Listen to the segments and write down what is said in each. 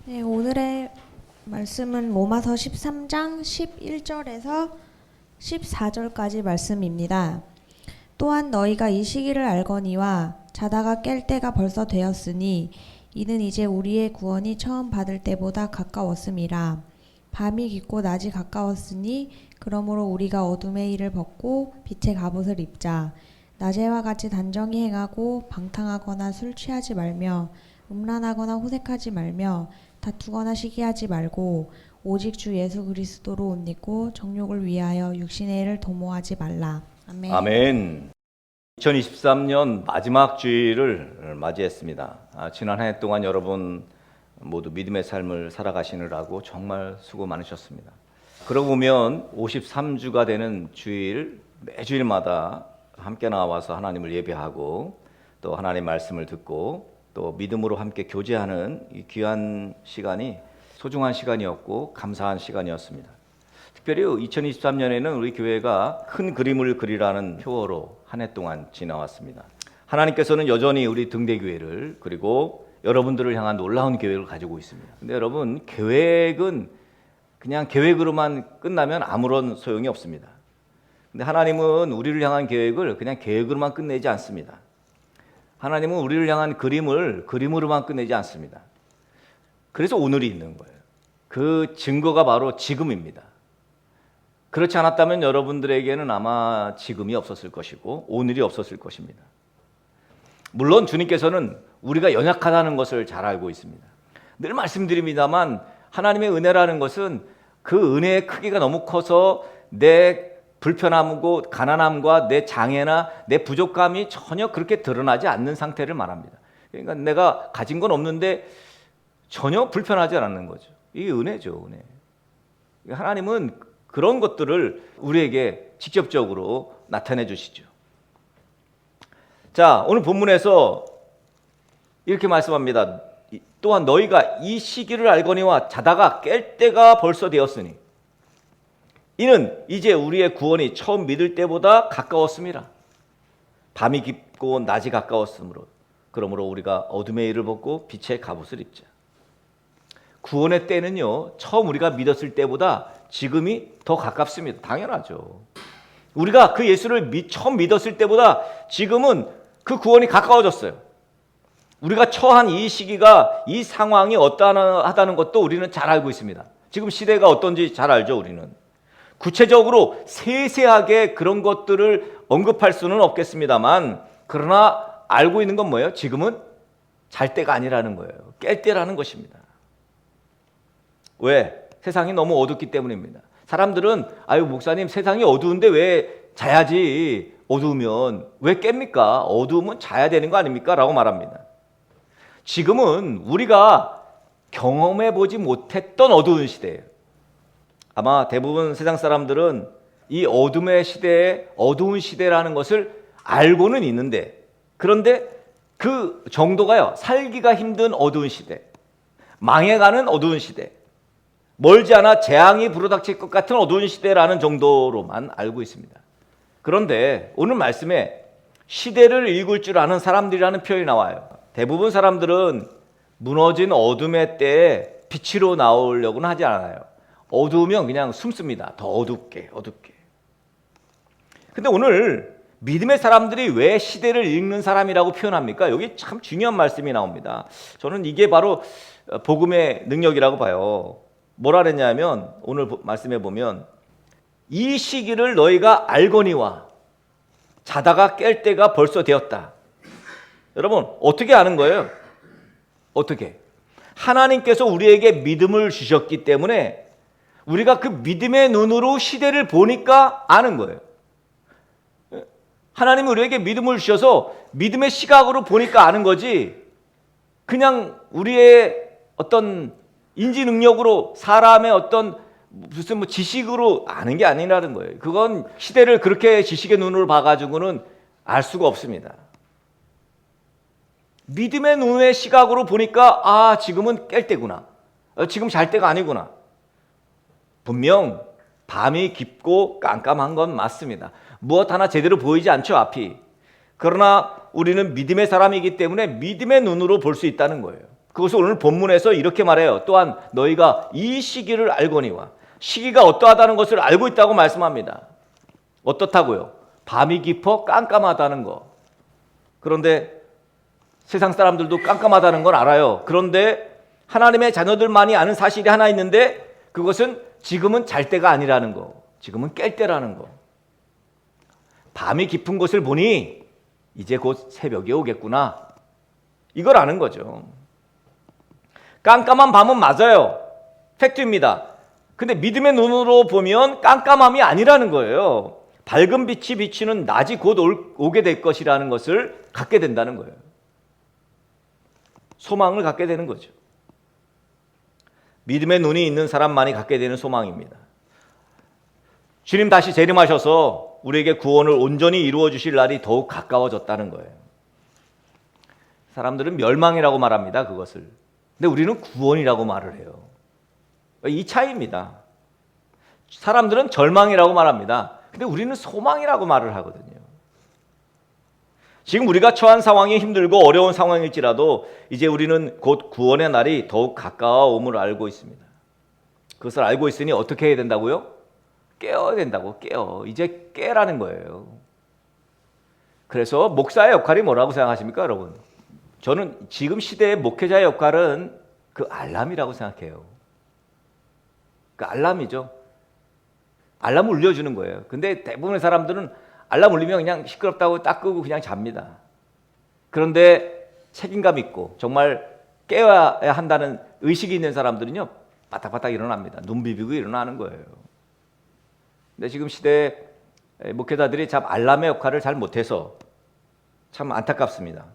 네, 오늘의 말씀은 로마서 13장 11절에서 14절까지 말씀입니다. 또한 너희가 이 시기를 알거니와 자다가 깰 때가 벌써 되었으니 이는 이제 우리의 구원이 처음 받을 때보다 가까웠음이라. 밤이 깊고 낮이 가까웠으니 그러므로 우리가 어둠의 일을 벗고 빛의 갑옷을 입자. 낮에와 같이 단정히 행하고 방탕하거나 술 취하지 말며 음란하거나 호색하지 말며 다투거나 시기하지 말고 오직 주 예수 그리스도로 옷 입고 정욕을 위하여 육신의 일을 도모하지 말라. 아멘. 아멘. 2023년 마지막 주일을 맞이했습니다. 지난 한 해 동안 여러분 모두 믿음의 삶을 살아가시느라고 정말 수고 많으셨습니다. 그러고 보면 53주가 되는 주일 매주일마다 함께 나와서 하나님을 예배하고 또 하나님의 말씀을 듣고 또 믿음으로 함께 교제하는 이 귀한 시간이 소중한 시간이었고 감사한 시간이었습니다. 특별히 2023년에는 우리 교회가 큰 그림을 그리라는 표어로 한 해 동안 지나왔습니다. 하나님께서는 여전히 우리 등대교회를 그리고 여러분들을 향한 놀라운 계획을 가지고 있습니다. 근데 여러분, 계획은 그냥 계획으로만 끝나면 아무런 소용이 없습니다. 근데 하나님은 우리를 향한 계획을 그냥 계획으로만 끝내지 않습니다. 하나님은 우리를 향한 그림을 그림으로만 끝내지 않습니다. 그래서 오늘이 있는 거예요. 그 증거가 바로 지금입니다. 그렇지 않았다면 여러분들에게는 아마 지금이 없었을 것이고 오늘이 없었을 것입니다. 물론 주님께서는 우리가 연약하다는 것을 잘 알고 있습니다. 늘 말씀드립니다만 하나님의 은혜라는 것은 그 은혜의 크기가 너무 커서 내 불편함과 가난함과 내 장애나 내 부족함이 전혀 그렇게 드러나지 않는 상태를 말합니다. 그러니까 내가 가진 건 없는데 전혀 불편하지 않는 거죠. 이게 은혜죠, 은혜. 하나님은 그런 것들을 우리에게 직접적으로 나타내 주시죠. 자, 오늘 본문에서 이렇게 말씀합니다. 또한 너희가 이 시기를 알거니와 자다가 깰 때가 벌써 되었으니 이는 이제 우리의 구원이 처음 믿을 때보다 가까웠음이라. 밤이 깊고 낮이 가까웠으므로 그러므로 우리가 어둠의 일을 벗고 빛의 갑옷을 입자. 구원의 때는요, 처음 우리가 믿었을 때보다 지금이 더 가깝습니다. 당연하죠. 우리가 그 예수를 처음 믿었을 때보다 지금은 그 구원이 가까워졌어요. 우리가 처한 이 시기가, 이 상황이 어떠하다는 것도 우리는 잘 알고 있습니다. 지금 시대가 어떤지 잘 알죠, 우리는. 구체적으로 세세하게 그런 것들을 언급할 수는 없겠습니다만, 그러나 알고 있는 건 뭐예요? 지금은 잘 때가 아니라는 거예요. 깰 때라는 것입니다. 왜? 세상이 너무 어둡기 때문입니다. 사람들은 아유 목사님 세상이 어두운데 왜 자야지, 어두우면 왜 깹니까? 어두우면 자야 되는 거 아닙니까? 라고 말합니다. 지금은 우리가 경험해 보지 못했던 어두운 시대예요. 아마 대부분 세상 사람들은 이 어둠의 시대에 어두운 시대라는 것을 알고는 있는데, 그런데 그 정도가요, 살기가 힘든 어두운 시대, 망해가는 어두운 시대, 멀지 않아 재앙이 불어닥칠 것 같은 어두운 시대라는 정도로만 알고 있습니다. 그런데 오늘 말씀에 시대를 읽을 줄 아는 사람들이라는 표현이 나와요. 대부분 사람들은 무너진 어둠의 때에 빛으로 나오려고는 하지 않아요. 어두우면 그냥 숨습니다. 더 어둡게. 근데 오늘 믿음의 사람들이 왜 시대를 읽는 사람이라고 표현합니까? 여기 참 중요한 말씀이 나옵니다. 저는 이게 바로 복음의 능력이라고 봐요. 뭐라 그랬냐면 오늘 말씀해 보면 이 시기를 너희가 알거니와 자다가 깰 때가 벌써 되었다. 여러분 어떻게 아는 거예요? 어떻게? 하나님께서 우리에게 믿음을 주셨기 때문에 우리가 그 믿음의 눈으로 시대를 보니까 아는 거예요. 하나님은 우리에게 믿음을 주셔서 믿음의 시각으로 보니까 아는 거지, 그냥 우리의 어떤 인지 능력으로 사람의 어떤 무슨 지식으로 아는 게 아니라는 거예요. 그건 시대를 그렇게 지식의 눈으로 봐가지고는 알 수가 없습니다. 믿음의 눈의 시각으로 보니까 지금은 깰 때구나, 지금 잘 때가 아니구나. 분명 밤이 깊고 깜깜한 건 맞습니다. 무엇 하나 제대로 보이지 않죠, 앞이. 그러나 우리는 믿음의 사람이기 때문에 믿음의 눈으로 볼 수 있다는 거예요. 그것을 오늘 본문에서 이렇게 말해요. 또한 너희가 이 시기를 알거니와, 시기가 어떠하다는 것을 알고 있다고 말씀합니다. 어떻다고요? 밤이 깊어 깜깜하다는 거. 그런데 세상 사람들도 깜깜하다는 걸 알아요. 그런데 하나님의 자녀들만이 아는 사실이 하나 있는데, 그것은 지금은 잘 때가 아니라는 거, 지금은 깰 때라는 거. 밤이 깊은 곳을 보니 이제 곧 새벽이 오겠구나, 이걸 아는 거죠. 깜깜한 밤은 맞아요, 팩트입니다. 근데 믿음의 눈으로 보면 깜깜함이 아니라는 거예요. 밝은 빛이 비치는 낮이 곧 오게 될 것이라는 것을 갖게 된다는 거예요. 소망을 갖게 되는 거죠. 믿음의 눈이 있는 사람만이 갖게 되는 소망입니다. 주님 다시 재림하셔서 우리에게 구원을 온전히 이루어 주실 날이 더욱 가까워졌다는 거예요. 사람들은 멸망이라고 말합니다, 그것을. 근데 우리는 구원이라고 말을 해요. 이 차이입니다. 사람들은 절망이라고 말합니다. 근데 우리는 소망이라고 말을 하거든요. 지금 우리가 처한 상황이 힘들고 어려운 상황일지라도 이제 우리는 곧 구원의 날이 더욱 가까워옴을 알고 있습니다. 그것을 알고 있으니 어떻게 해야 된다고요? 깨어야 된다고. 깨어. 이제 깨라는 거예요. 그래서 목사의 역할이 뭐라고 생각하십니까, 여러분? 저는 지금 시대의 목회자의 역할은 그 알람이라고 생각해요. 그 알람이죠. 알람을 울려주는 거예요. 근데 대부분의 사람들은 알람 울리면 그냥 시끄럽다고 딱 끄고 그냥 잡니다. 그런데 책임감 있고 정말 깨어야 한다는 의식이 있는 사람들은요, 바닥바닥 일어납니다. 눈 비비고 일어나는 거예요. 근데 지금 시대의 목회자들이 참 알람의 역할을 잘 못해서 참 안타깝습니다.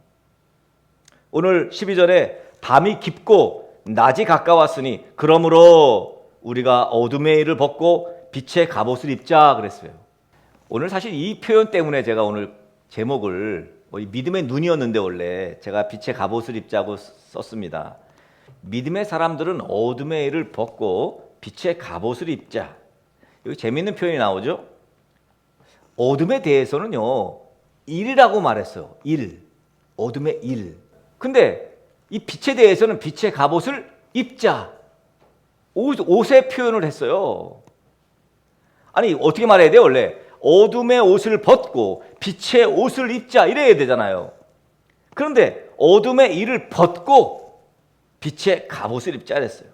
오늘 12절에 밤이 깊고 낮이 가까웠으니 그러므로 우리가 어둠의 일을 벗고 빛의 갑옷을 입자 그랬어요. 오늘 사실 이 표현 때문에 제가 오늘 제목을 믿음의 눈이었는데 원래 제가 빛의 갑옷을 입자고 썼습니다. 믿음의 사람들은 어둠의 일을 벗고 빛의 갑옷을 입자. 여기 재미있는 표현이 나오죠. 어둠에 대해서는요, 일이라고 말했어요. 일. 어둠의 일. 근데 이 빛에 대해서는 빛의 갑옷을 입자. 옷의 표현을 했어요. 아니 어떻게 말해야 돼요? 원래 어둠의 옷을 벗고 빛의 옷을 입자 이래야 되잖아요. 그런데 어둠의 일을 벗고 빛의 갑옷을 입자 그랬어요.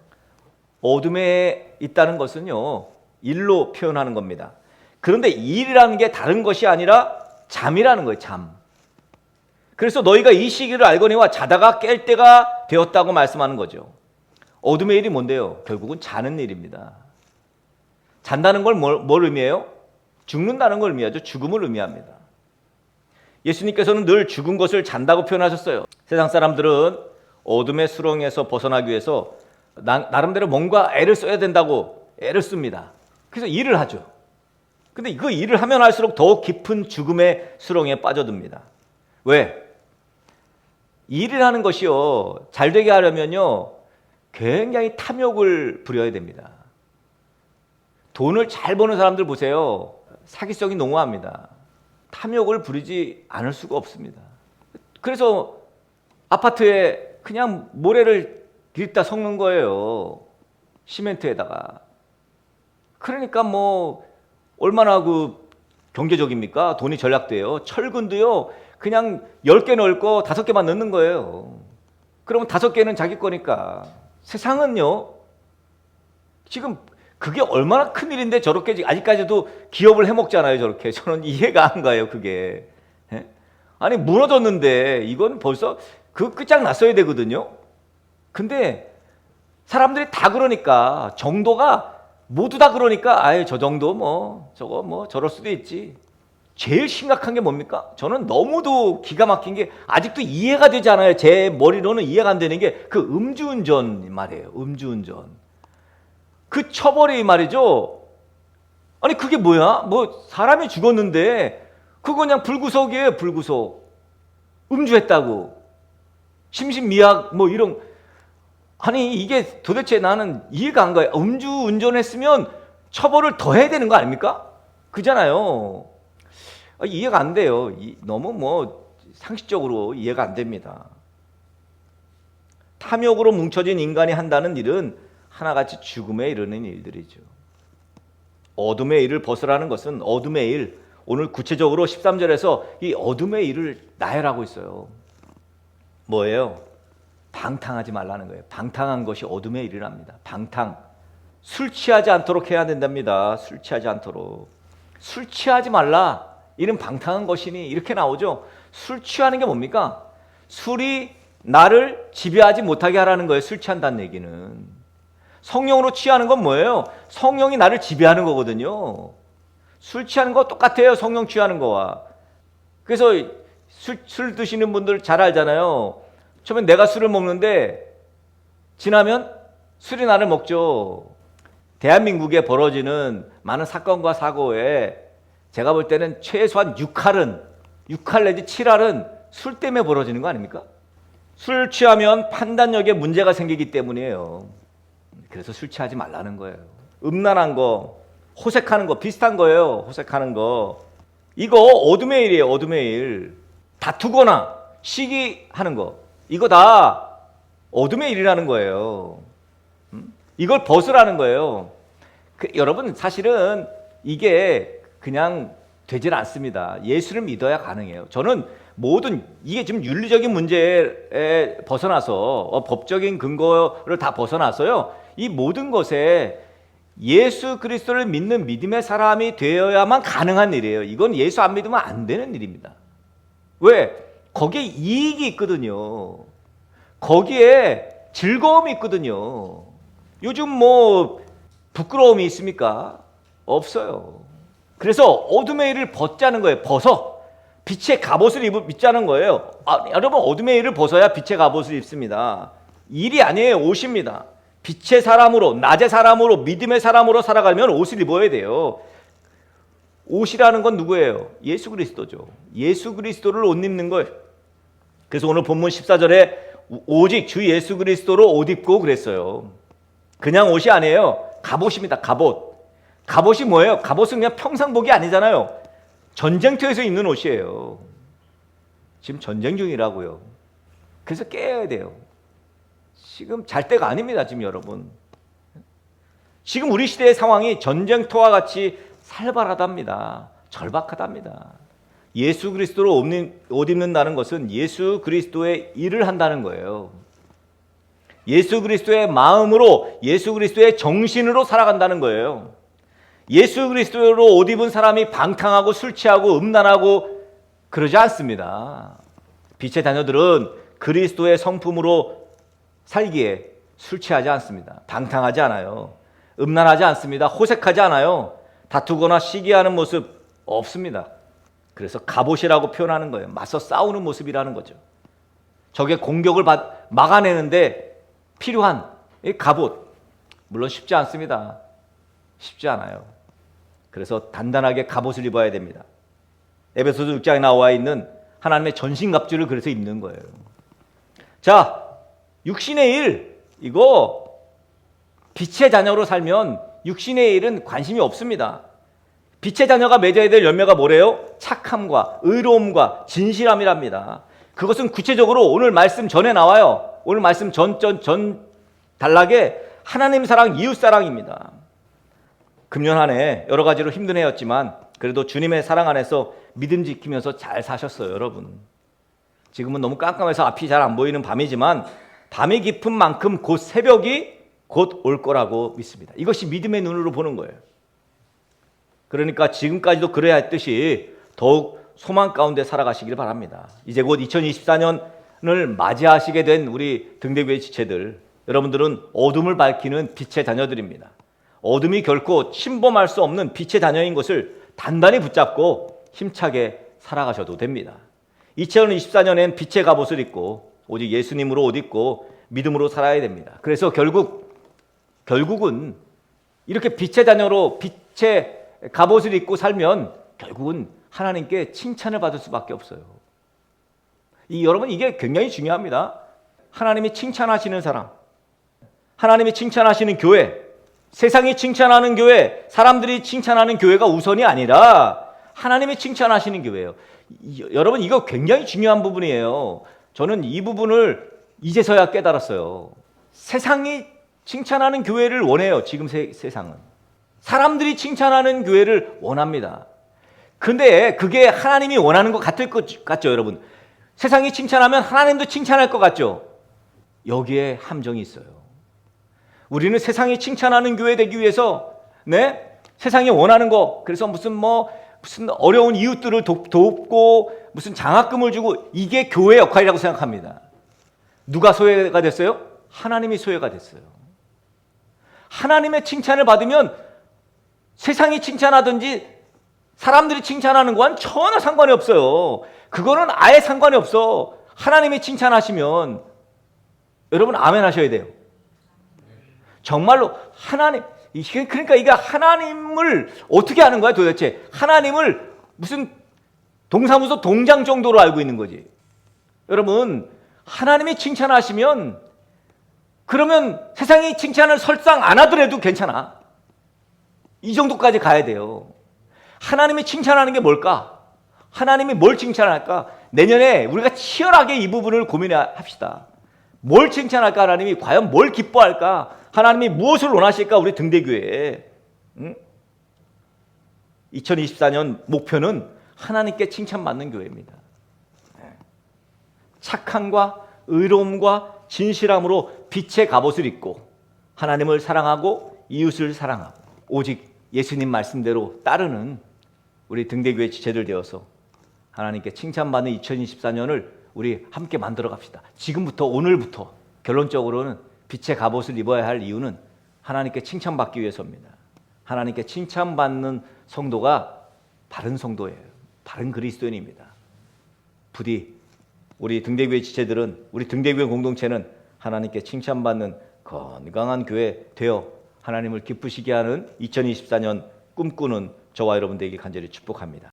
어둠에 있다는 것은요, 일로 표현하는 겁니다. 그런데 일이라는 게 다른 것이 아니라 잠이라는 거예요. 잠. 그래서 너희가 이 시기를 알거니와 자다가 깰 때가 되었다고 말씀하는 거죠. 어둠의 일이 뭔데요? 결국은 자는 일입니다. 잔다는 걸 뭘 의미해요? 죽는다는 걸 의미하죠. 죽음을 의미합니다. 예수님께서는 늘 죽은 것을 잔다고 표현하셨어요. 세상 사람들은 어둠의 수렁에서 벗어나기 위해서 나름대로 뭔가 애를 써야 된다고 애를 씁니다. 그래서 일을 하죠. 근데 그 일을 하면 할수록 더 깊은 죽음의 수렁에 빠져듭니다. 왜? 일을 하는 것이요, 잘 되게 하려면요, 굉장히 탐욕을 부려야 됩니다. 돈을 잘 버는 사람들 보세요. 사기성이 농후합니다. 탐욕을 부리지 않을 수가 없습니다. 그래서 아파트에 그냥 모래를 빚다 섞는 거예요. 시멘트에다가. 그러니까 뭐 얼마나 그 경제적입니까? 돈이 절약돼요. 철근도요, 그냥 10개 넣을 거 5개만 넣는 거예요. 그러면 5개는 자기 거니까. 세상은요, 지금 그게 얼마나 큰일인데 저렇게 아직까지도 기업을 해먹잖아요. 저렇게. 저는 이해가 안 가요, 그게. 예? 아니 무너졌는데 이건 벌써 그 끝장났어야 되거든요. 근데 사람들이 다 그러니까, 정도가 모두 다 그러니까, 아예 저 정도 뭐 저거 뭐 저럴 수도 있지. 제일 심각한 게 뭡니까? 저는 너무도 기가 막힌 게 아직도 이해가 되지 않아요. 제 머리로는 이해가 안 되는 게 그 음주운전 말이에요. 음주운전. 그 처벌이 말이죠. 아니 그게 뭐야? 뭐 사람이 죽었는데 그거 그냥 불구속이에요. 불구속. 음주했다고. 심신미약 뭐 이런. 아니 이게 도대체 나는 이해가 안 가요. 음주운전했으면 처벌을 더 해야 되는 거 아닙니까? 그잖아요. 이해가 안 돼요. 너무 상식적으로 이해가 안 됩니다. 탐욕으로 뭉쳐진 인간이 한다는 일은 하나같이 죽음에 이르는 일들이죠. 어둠의 일을 벗으라는 것은 어둠의 일, 오늘 구체적으로 13절에서 이 어둠의 일을 나열하고 있어요. 뭐예요? 방탕하지 말라는 거예요. 방탕한 것이 어둠의 일이랍니다. 방탕. 술 취하지 않도록 해야 된답니다. 술 취하지 않도록. 술 취하지 말라. 이는 방탕한 것이니 이렇게 나오죠. 술 취하는 게 뭡니까? 술이 나를 지배하지 못하게 하라는 거예요. 술 취한다는 얘기는. 성령으로 취하는 건 뭐예요? 성령이 나를 지배하는 거거든요. 술 취하는 거 똑같아요. 성령 취하는 거와. 그래서 술 드시는 분들 잘 알잖아요. 처음엔 내가 술을 먹는데 지나면 술이 나를 먹죠. 대한민국에 벌어지는 많은 사건과 사고에 제가 볼 때는 최소한 6할은 6할 내지 7할은 술 때문에 벌어지는 거 아닙니까? 술 취하면 판단력에 문제가 생기기 때문이에요. 그래서 술 취하지 말라는 거예요. 음란한 거, 호색하는 거 비슷한 거예요. 호색하는 거. 이거 어둠의 일이에요. 어둠의 일. 다투거나 시기하는 거. 이거 다 어둠의 일이라는 거예요. 이걸 벗으라는 거예요. 여러분 사실은 이게 그냥 되질 않습니다. 예수를 믿어야 가능해요. 저는 모든 이게 지금 윤리적인 문제에 벗어나서 법적인 근거를 다 벗어나서요. 이 모든 것에 예수 그리스도를 믿는 믿음의 사람이 되어야만 가능한 일이에요. 이건 예수 안 믿으면 안 되는 일입니다. 왜? 거기에 이익이 있거든요. 거기에 즐거움이 있거든요. 요즘 부끄러움이 있습니까? 없어요. 그래서 어둠의 일을 벗자는 거예요. 벗어. 빛의 갑옷을 입자는 거예요. 여러분 어둠의 일을 벗어야 빛의 갑옷을 입습니다. 일이 아니에요. 옷입니다. 빛의 사람으로, 낮의 사람으로, 믿음의 사람으로 살아가려면 옷을 입어야 돼요. 옷이라는 건 누구예요? 예수 그리스도죠. 예수 그리스도를 옷 입는 거예요. 그래서 오늘 본문 14절에 오직 주 예수 그리스도로 옷 입고 그랬어요. 그냥 옷이 아니에요. 갑옷입니다. 갑옷. 갑옷이 뭐예요? 갑옷은 그냥 평상복이 아니잖아요. 전쟁터에서 입는 옷이에요. 지금 전쟁 중이라고요. 그래서 깨야 돼요. 지금 잘 때가 아닙니다. 지금 여러분. 지금 우리 시대의 상황이 전쟁터와 같이 살벌하답니다. 절박하답니다. 예수 그리스도로 옷 입는다는 것은 예수 그리스도의 일을 한다는 거예요. 예수 그리스도의 마음으로, 예수 그리스도의 정신으로 살아간다는 거예요. 예수 그리스도로 옷 입은 사람이 방탕하고 술 취하고 음란하고 그러지 않습니다. 빛의 자녀들은 그리스도의 성품으로 살기에 술 취하지 않습니다. 방탕하지 않아요. 음란하지 않습니다. 호색하지 않아요. 다투거나 시기하는 모습 없습니다. 그래서 갑옷이라고 표현하는 거예요. 맞서 싸우는 모습이라는 거죠. 적의 공격을 막아내는데 필요한 이 갑옷. 물론 쉽지 않습니다. 쉽지 않아요. 그래서 단단하게 갑옷을 입어야 됩니다. 에베소서 6장에 나와 있는 하나님의 전신갑주를 그래서 입는 거예요. 자, 육신의 일, 이거 빛의 자녀로 살면 육신의 일은 관심이 없습니다. 빛의 자녀가 맺어야 될 열매가 뭐래요? 착함과 의로움과 진실함이랍니다. 그것은 구체적으로 오늘 말씀 전에 나와요. 오늘 말씀 전 단락에 하나님 사랑, 이웃 사랑입니다. 금년 한 해 여러 가지로 힘든 해였지만 그래도 주님의 사랑 안에서 믿음 지키면서 잘 사셨어요, 여러분. 지금은 너무 깜깜해서 앞이 잘 안 보이는 밤이지만 밤이 깊은 만큼 곧 새벽이 곧 올 거라고 믿습니다. 이것이 믿음의 눈으로 보는 거예요. 그러니까 지금까지도 그래야 했듯이 더욱 소망 가운데 살아가시길 바랍니다. 이제 곧 2024년을 맞이하시게 된 우리 등대교회 지체들, 여러분들은 어둠을 밝히는 빛의 자녀들입니다. 어둠이 결코 침범할 수 없는 빛의 자녀인 것을 단단히 붙잡고 힘차게 살아가셔도 됩니다. 2024년엔 빛의 갑옷을 입고 오직 예수님으로 옷 입고 믿음으로 살아야 됩니다. 그래서 결국은 이렇게 빛의 자녀로 빛의 갑옷을 입고 살면 결국은 하나님께 칭찬을 받을 수밖에 없어요. 여러분 이게 굉장히 중요합니다. 하나님이 칭찬하시는 사람, 하나님이 칭찬하시는 교회, 세상이 칭찬하는 교회, 사람들이 칭찬하는 교회가 우선이 아니라 하나님이 칭찬하시는 교회예요. 여러분, 이거 굉장히 중요한 부분이에요. 저는 이 부분을 이제서야 깨달았어요. 세상이 칭찬하는 교회를 원해요. 지금 세상은. 사람들이 칭찬하는 교회를 원합니다. 근데 그게 하나님이 원하는 것 같을 것 같죠, 여러분? 세상이 칭찬하면 하나님도 칭찬할 것 같죠? 여기에 함정이 있어요. 우리는 세상이 칭찬하는 교회 되기 위해서, 세상이 원하는 거, 그래서 무슨 어려운 이웃들을 돕고 무슨 장학금을 주고, 이게 교회 역할이라고 생각합니다. 누가 소외가 됐어요? 하나님이 소외가 됐어요. 하나님의 칭찬을 받으면 세상이 칭찬하든지 사람들이 칭찬하는 거와는 전혀 상관이 없어요. 그거는 아예 상관이 없어. 하나님이 칭찬하시면 여러분 아멘 하셔야 돼요. 정말로 하나님, 그러니까 이게 하나님을 어떻게 아는 거야 도대체? 하나님을 무슨 동사무소 동장 정도로 알고 있는 거지. 여러분, 하나님이 칭찬하시면 그러면 세상이 칭찬을 설상 안 하더라도 괜찮아. 이 정도까지 가야 돼요. 하나님이 칭찬하는 게 뭘까? 하나님이 뭘 칭찬할까? 내년에 우리가 치열하게 이 부분을 고민합시다. 뭘 칭찬할까? 하나님이 과연 뭘 기뻐할까? 하나님이 무엇을 원하실까? 우리 등대교회에. 2024년 목표는 하나님께 칭찬받는 교회입니다. 착함과 의로움과 진실함으로 빛의 갑옷을 입고 하나님을 사랑하고 이웃을 사랑하고 오직 예수님 말씀대로 따르는 우리 등대교회 지체들 되어서 하나님께 칭찬받는 2024년을 우리 함께 만들어 갑시다. 지금부터, 오늘부터. 결론적으로는 빛의 갑옷을 입어야 할 이유는 하나님께 칭찬받기 위해서입니다. 하나님께 칭찬받는 성도가 바른 성도예요. 바른 그리스도인입니다. 부디 우리 등대교회 지체들은, 우리 등대교회 공동체는 하나님께 칭찬받는 건강한 교회 되어 하나님을 기쁘시게 하는 2024년 꿈꾸는 저와 여러분들에게 간절히 축복합니다.